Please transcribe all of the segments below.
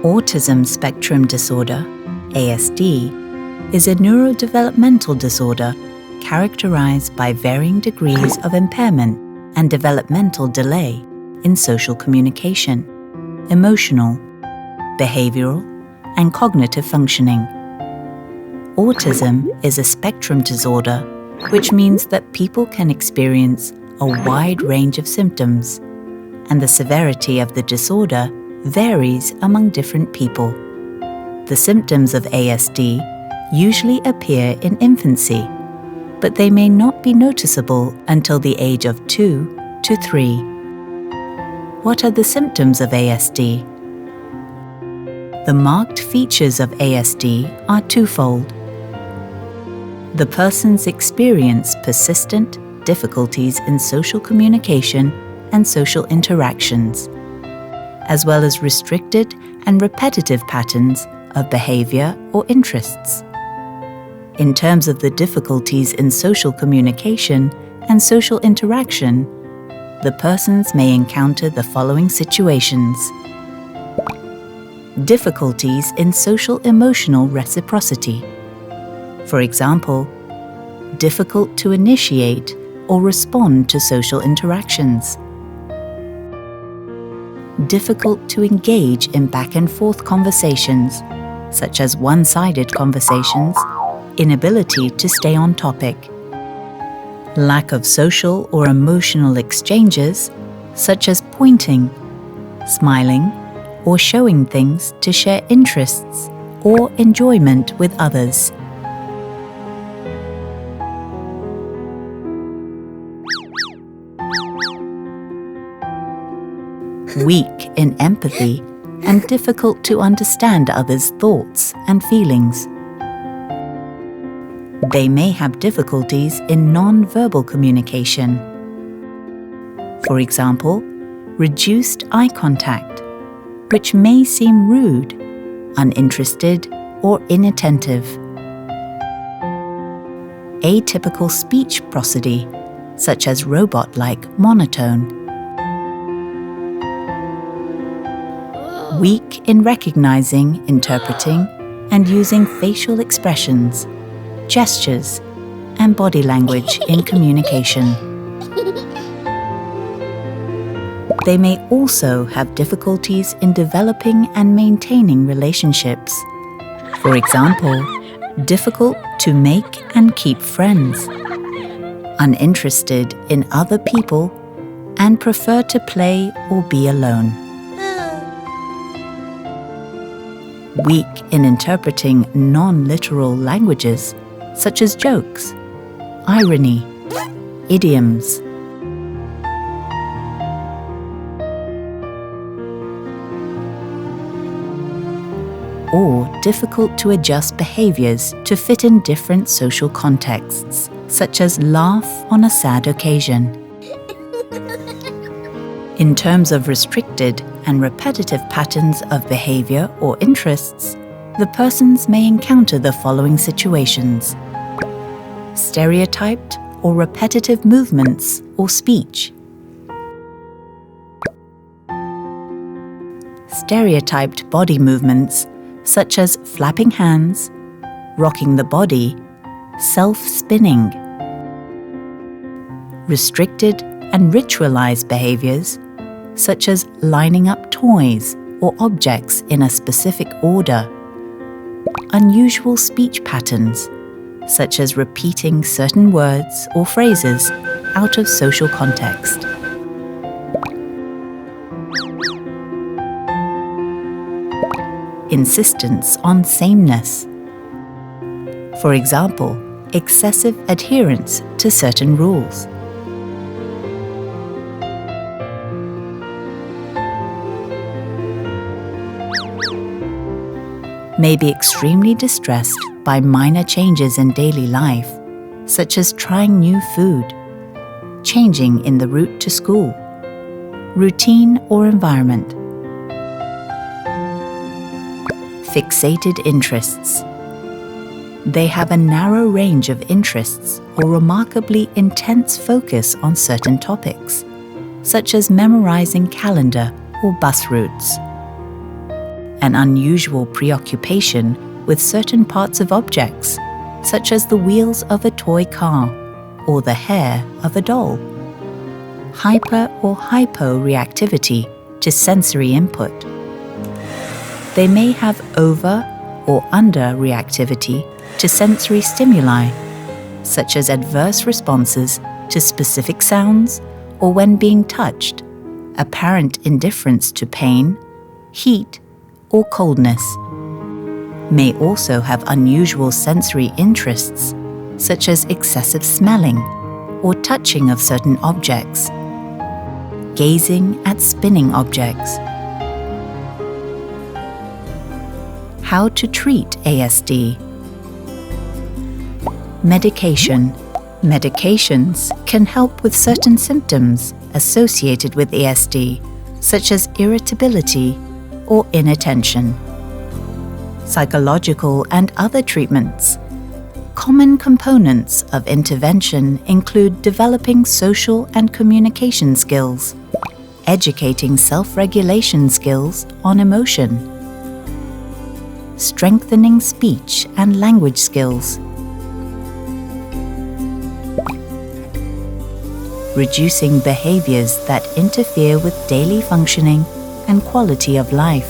Autism spectrum disorder, ASD, is a neurodevelopmental disorder characterized by varying degrees of impairment and developmental delay in social communication, emotional, behavioral, and cognitive functioning. Autism is a spectrum disorder, which means that people can experience a wide range of symptoms, and the severity of the disorder varies among different people. The symptoms of ASD usually appear in infancy, but they may not be noticeable until the age of 2 to 3. What are the symptoms of ASD? The marked features of ASD are twofold. The persons experience persistent difficulties in social communication and social interactions, as well as restricted and repetitive patterns of behavior or interests. In terms of the difficulties in social communication and social interaction, the persons may encounter the following situations. Difficulties in social emotional reciprocity. For example, difficult to initiate or respond to social interactions. Difficult to engage in back-and-forth conversations, such as one-sided conversations, inability to stay on topic. Lack of social or emotional exchanges, such as pointing, smiling, or showing things to share interests or enjoyment with others. Weak in empathy and difficult to understand others' thoughts and feelings. They may have difficulties in non-verbal communication. For example, reduced eye contact, which may seem rude, uninterested, or inattentive. Atypical speech prosody, such as robot-like monotone. Weak in recognizing, interpreting, and using facial expressions, gestures, and body language in communication. They may also have difficulties in developing and maintaining relationships. For example, difficult to make and keep friends, uninterested in other people, and prefer to play or be alone. Weak in interpreting non-literal languages, such as jokes, irony, idioms. Or difficult to adjust behaviors to fit in different social contexts, such as laugh on a sad occasion. In terms of restricted and repetitive patterns of behavior or interests, the persons may encounter the following situations. Stereotyped or repetitive movements or speech. Stereotyped body movements, such as flapping hands, rocking the body, self-spinning. Restricted and ritualized behaviors, such as lining up toys or objects in a specific order. Unusual speech patterns, such as repeating certain words or phrases out of social context. Insistence on sameness. For example, excessive adherence to certain rules. May be extremely distressed by minor changes in daily life, such as trying new food, changing in the route to school, routine or environment. Fixated interests. They have a narrow range of interests or remarkably intense focus on certain topics, such as memorizing calendar or bus routes. an unusual preoccupation with certain parts of objects, such as the wheels of a toy car or the hair of a doll. Hyper or hyporeactivity to sensory input. They may have over or under reactivity to sensory stimuli, such as adverse responses to specific sounds or when being touched, apparent indifference to pain, heat, or coldness. May also have unusual sensory interests, such as excessive smelling or touching of certain objects, gazing at spinning objects. How to treat ASD. Medication. Medications can help with certain symptoms associated with ASD, such as irritability or inattention. Psychological and other treatments. Common components of intervention include developing social and communication skills, educating self-regulation skills on emotion, strengthening speech and language skills, reducing behaviors that interfere with daily functioning and quality of life,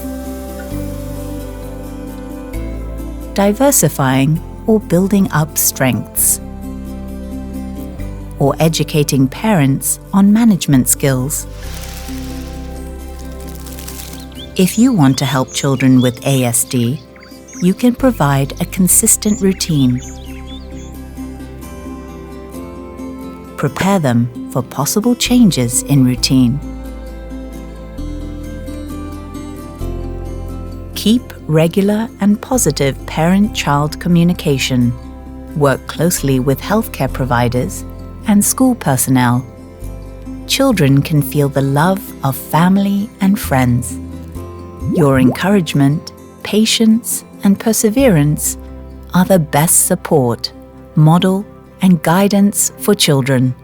diversifying or building up strengths, or educating parents on management skills. If you want to help children with ASD, you can provide a consistent routine. Prepare them for possible changes in routine. Keep regular and positive parent-child communication. Work closely with healthcare providers and school personnel. Children can feel the love of family and friends. Your encouragement, patience, and perseverance are the best support, model, and guidance for children.